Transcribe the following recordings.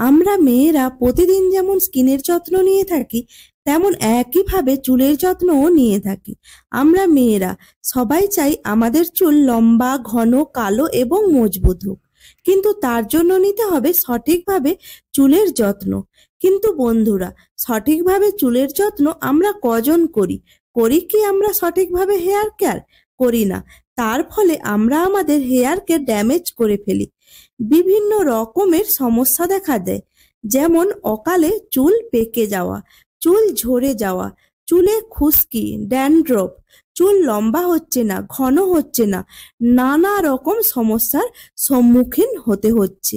আমরা মেয়েরা প্রতিদিন যেমন স্কিনের যত্ন নিয়ে থাকি, তেমন একইভাবে চুলের যত্নও নিয়ে থাকি। আমরা মেয়েরা সবাই চাই আমাদের চুল লম্বা, ঘন, কালো এবং মজবুত হোক। কিন্তু তার জন্য নিতে হবে সঠিকভাবে চুলের যত্ন। কিন্তু বন্ধুরা, সঠিকভাবে চুলের যত্ন আমরা কজন করি? করি কি আমরা সঠিকভাবে হেয়ার কেয়ার? করি না। তার ফলে আমরা আমাদের হেয়ারকে ড্যামেজ করে ফেলি। বিভিন্ন রকমের সমস্যা দেখা দেয়, যেমন অকালে চুল পেকে যাওয়া, চুল ঝরে যাওয়া, চুলে খুশকি, ড্যান্ড্রফ, চুল লম্বা হচ্ছে না, ঘন হচ্ছে না, নানা রকম সমস্যার সম্মুখীন হতে হচ্ছে।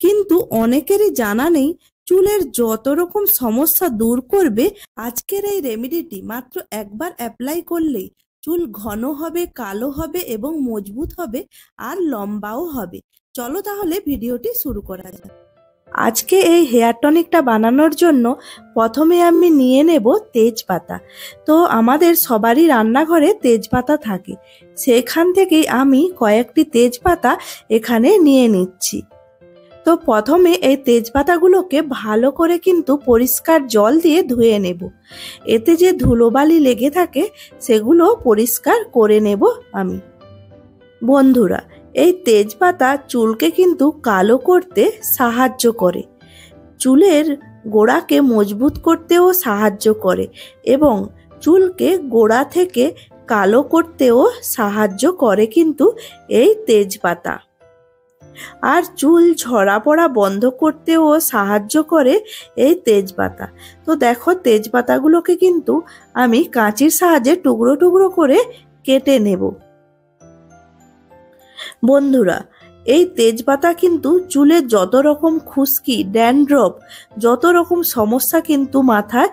কিন্তু অনেকেরই জানা নেই চুলের যত রকম সমস্যা দূর করবে আজকের এই রেমেডিটি মাত্র একবার অ্যাপ্লাই করলেই চুল ঘন হবে, কালো হবে এবং মজবুত হবে আর লম্বাও হবে। চলো তাহলে ভিডিওটি শুরু করা যাক। আজকে এই হেয়ার টনিকটা বানানোর জন্য প্রথমে আমি নিয়ে নেব তেজপাতা। তো আমাদের সবারই রান্নাঘরে তেজপাতা থাকে, সেখান থেকেই আমি কয়েকটি তেজপাতা এখানে নিয়ে নিচ্ছি। তো প্রথমে এই তেজপাতাগুলোকে ভালো করে কিন্তু পরিষ্কার জল দিয়ে ধুয়ে নেব। এতে যে ধুলোবালি লেগে থাকে সেগুলো পরিষ্কার করে নেব আমি। বন্ধুরা, এই তেজপাতা চুলকে কিন্তু কালো করতে সাহায্য করে, চুলের গোড়াকে মজবুত করতেও সাহায্য করে এবং চুলকে গোড়া থেকে কালো করতেও সাহায্য করে কিন্তু এই তেজপাতা। আর চুল ঝরা পড়া বন্ধ করতেও সাহায্য করে এই তেজপাতা। তো দেখো, তেজপাতাগুলোকে কিন্তু আমি কাঁচির সাহায্যে টুকরো টুকরো করে কেটে নেব। বন্ধুরা, এই তেজপাতা কিন্তু চুলের যত রকম খুশকি, ড্যান্ড্রফ, যত রকম সমস্যা কিন্তু মাথায়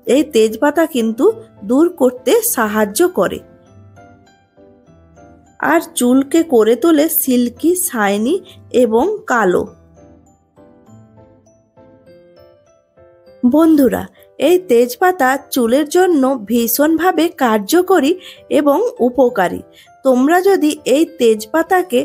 এই তেজপাতা কিন্তু দূর করতে সাহায্য করে আর চুলকে করে তোলে সিল্কি, শাইনি এবং কালো। বন্ধুরা, এই তেজপাতা চুলের জন্য ভীষণভাবে কার্যকরী এবং উপকারী। তোমরা যদি এই তেজপাতাকে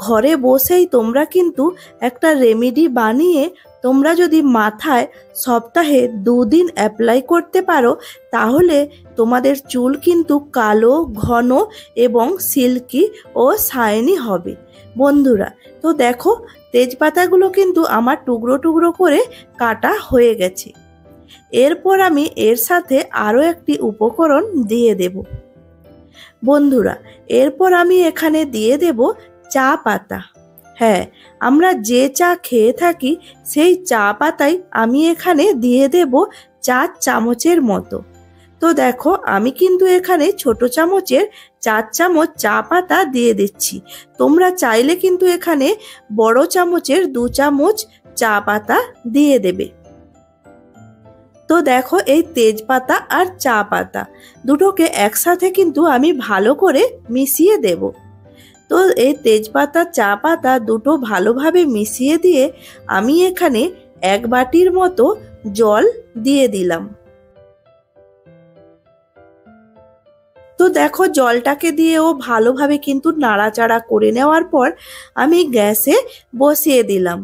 ঘরে বসেই তোমরা কিন্তু একটা রেমেডি বানিয়ে তোমরা যদি মাথায় সপ্তাহে 2 দিন অ্যাপ্লাই করতে পারো, তাহলে তোমাদের চুল কিন্তু কালো, ঘন এবং সিল্কি ও শাইনি হবে। বন্ধুরা, তো দেখো, তেজপাতাগুলো কিন্তু আমার টুকরো টুকরো করে কাটা হয়ে গেছে। এরপর আমি এর সাথে আরও একটি উপকরণ দিয়ে দেব। বন্ধুরা, এরপর আমি এখানে দিয়ে দেব চা পাতা। হ্যাঁ, আমরা যে চা খেয়ে থাকি সেই চা পাতাই আমি এখানে দিয়ে দেব 4 চামচের মতো। তো দেখো, আমি কিন্তু এখানে ছোট চামচের 4 চামচ চা পাতা দিয়ে দিচ্ছি। তোমরা চাইলে কিন্তু এখানে বড় চামচের 2 চামচ চা পাতা দিয়ে দেবে। তো দেখো, এই তেজপাতা আর চা পাতা দুটোকে একসাথে কিন্তু আমি ভালো করে মিশিয়ে দেব। তো এই তেজপাতা, চা পাতা দুটো ভালোভাবে মিশিয়ে দিয়ে আমি এখানে 1 বাটির মতো জল দিয়ে দিলাম। তো দেখো, জলটাকে দিয়েও ভালোভাবে কিন্তু নাড়াচাড়া করে নেওয়ার পর আমি গ্যাসে বসিয়ে দিলাম।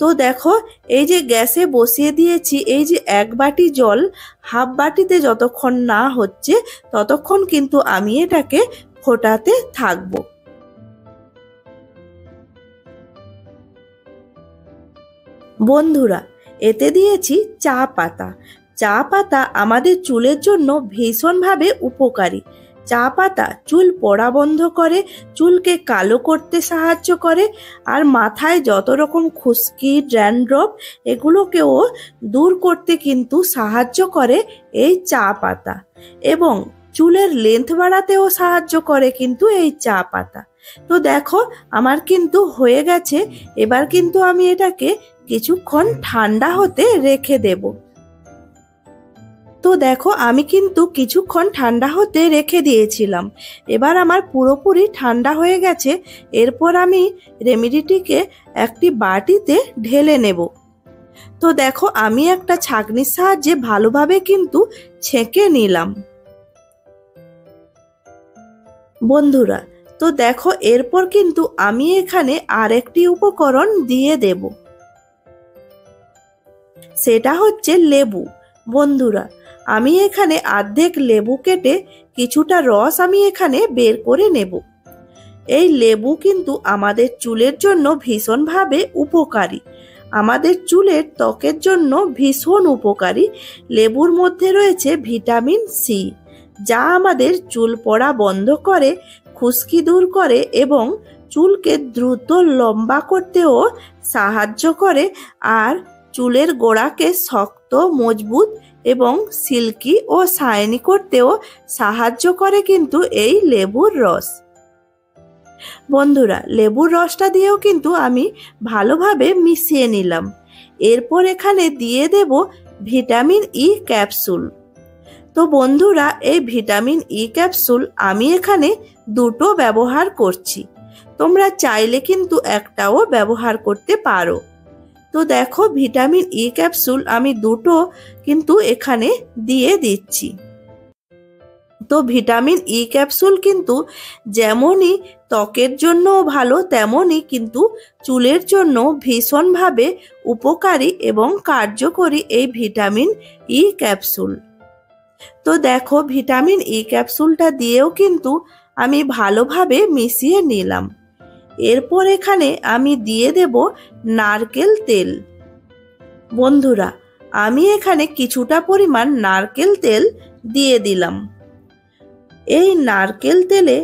তো দেখো, এই যে গ্যাসে বসিয়ে দিয়েছি, এই যে 1 বাটি জল হাফ বাটিতে যতক্ষণ না হচ্ছে ততক্ষণ কিন্তু আমি এটাকে ফোটাতে থাকবো। বন্ধুরা, এতে দিয়েছি চা পাতা। চা পাতা আমাদের চুলের জন্য ভীষণভাবে উপকারী। চা পাতা চুল পড়া বন্ধ করে, চুলকে কালো করতে সাহায্য করে আর মাথায় যত রকম খুশকি, ড্যান্ড্রফ এগুলোকেও দূর করতে কিন্তু সাহায্য করে এই চা পাতা এবং চুলের লেন্থ বাড়াতেও সাহায্য করে কিন্তু এই চা পাতা। তো দেখো, আমার কিন্তু হয়ে গেছে। এবার কিন্তু আমি এটাকে কিছুক্ষণ ঠান্ডা হতে রেখে দেব। তো দেখো, আমি কিন্তু কিছুক্ষণ ঠান্ডা হতে রেখে দিয়েছিলাম। এবার আমার পুরোপুরি ঠান্ডা হয়ে গেছে। এরপর আমি রেমেডিটিকে একটি বাটিতে ঢেলে নেব। তো দেখো, আমি একটা ছাঁকনির সাহায্যে ভালোভাবে কিন্তু ছেঁকে নিলাম। বন্ধুরা, তো দেখো, এরপর কিন্তু আমি এখানে আরেকটি উপকরণ দিয়ে দেব। সেটা হচ্ছে লেবু। বন্ধুরা, আমি এখানে অর্ধেক লেবু কেটে কিছুটা রস আমি এখানে বের করে নেব। এই লেবু কিন্তু আমাদের চুলের জন্য ভীষণভাবে উপকারী, আমাদের চুলের ত্বকের জন্য ভীষণ উপকারী। লেবুর মধ্যে রয়েছে ভিটামিন সি, যা আমাদের চুল পড়া বন্ধ করে, খুশকি দূর করে এবং চুলকে দ্রুত লম্বা করতেও সাহায্য করে। আর চুলের গোড়াকে শক্ত, মজবুত এবং সিল্কি ও শাইনি করতেও সাহায্য করে কিন্তু এই লেবুর রস। বন্ধুরা, লেবুর রসটা দিয়েও কিন্তু আমি ভালোভাবে মিশিয়ে নিলাম। এরপর এখানে দিয়ে দেব ভিটামিন ই ক্যাপসুল। তো বন্ধুরা, এই ভিটামিন ই ক্যাপসুল আমি এখানে দুটো ব্যবহার করছি, তোমরা চাইলে কিন্তু একটাও ব্যবহার করতে পারো। তো দেখো, ভিটামিন ই ক্যাপসুল আমি দুটো কিন্তু এখানে দিয়ে দিচ্ছি। তো ভিটামিন ই ক্যাপসুল কিন্তু যেমনই ত্বকের জন্য ভালো, তেমনই কিন্তু চুলের জন্য ভীষণভাবে উপকারী এবং কার্যকরী এই ভিটামিন ই ক্যাপসুল। তো দেখো, ভিটামিন ই ক্যাপসুলটা দিয়েও কিন্তু আমি ভালোভাবে মিশিয়ে নিলাম। এরপর এখানে আমি দিয়ে দেব নারকেল তেল। বন্ধুরা, আমি এখানে কিছুটা পরিমাণ নারকেল তেল দিয়ে দিলাম। এই নারকেল তেলে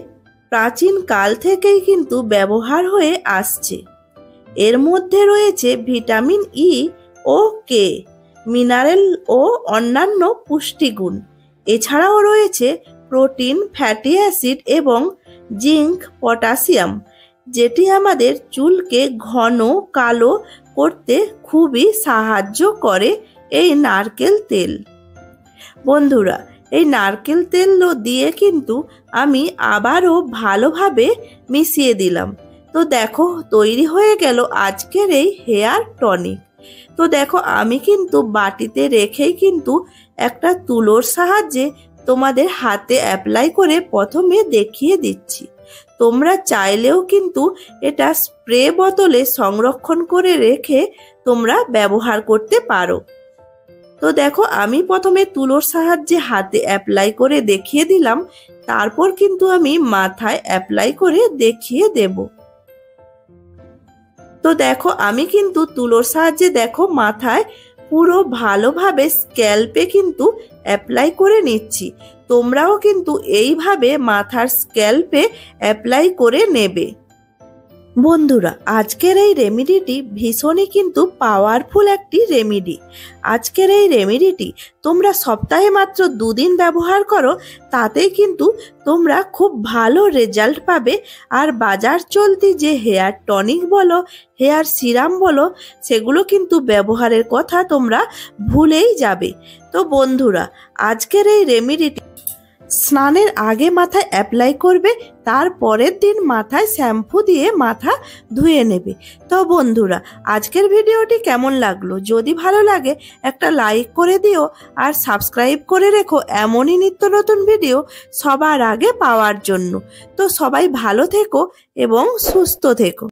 প্রাচীন কাল থেকেই কিন্তু ব্যবহার হয়ে আসছে। এর মধ্যে রয়েছে ভিটামিন ই ও কে, মিনারেল ও অন্যান্য পুষ্টিগুণ। এছাড়াও রয়েছে প্রোটিন, ফ্যাটি অ্যাসিড এবং জিঙ্ক, পটাশিয়াম, যেটি আমাদের চুলকে ঘন কালো করতে খুবই সাহায্য করে এই নারকেল তেল। বন্ধুরা, এই নারকেল তেল দিয়ে কিন্তু আমি আবারও ভালোভাবে মিশিয়ে দিলাম। তো দেখো, তৈরি হয়ে গেল আজকের এই হেয়ার টনিক। তো দেখো, আমি কিন্তু বাটিতে রেখেই কিন্তু একটা তুলোর সাহায্যে তোমাদের হাতে অ্যাপ্লাই করে প্রথমে দেখিয়ে দিচ্ছি। তোমরা চাইলেও কিন্তু এটা স্প্রে বোতলে সংরক্ষণ করে রেখে তোমরা ব্যবহার করতে পারো। তো দেখো, আমি প্রথমে তুলোর সাহায্যে হাতে অ্যাপ্লাই করে দেখিয়ে দিলাম, তারপর কিন্তু আমি মাথায় অ্যাপ্লাই করে দেখিয়ে দেব। তো দেখো, আমি কিন্তু তুলোর সাহায্যে দেখো মাথায় পুরো ভালোভাবে স্ক্যাল্পে কিন্তু অ্যাপ্লাই করে নিচ্ছি। তোমরাও কিন্তু এইভাবে মাথার স্ক্যাল্পে অ্যাপ্লাই করে নেবে। বন্ধুরা, আজকের এই রেমেডিটি ভীষণই কিন্তু পাওয়ারফুল একটি রেমেডি। আজকের এই রেমেডিটি তোমরা সপ্তাহে মাত্র 2 দিন ব্যবহার করো, তাতেই কিন্তু তোমরা খুব ভালো রেজাল্ট পাবে। আর বাজার চলতি যে হেয়ার টনিক বলো, হেয়ার সিরাম বলো, সেগুলো কিন্তু ব্যবহারের কথা তোমরা ভুলেই যাবে। তো বন্ধুরা, আজকের এই রেমেডিটি স্নানের আগে মাথায় অ্যাপ্লাই করবে, তার পরের দিন মাথায় শ্যাম্পু দিয়ে মাথা ধুয়ে নেবে। তো বন্ধুরা, আজকের ভিডিওটি কেমন লাগলো? যদি ভালো লাগে একটা লাইক করে দিও আর সাবস্ক্রাইব করে রেখো এমনই নিত্য নতুন ভিডিও সবার আগে পাওয়ার জন্য। তো সবাই ভালো থেকো এবং সুস্থ থেকো।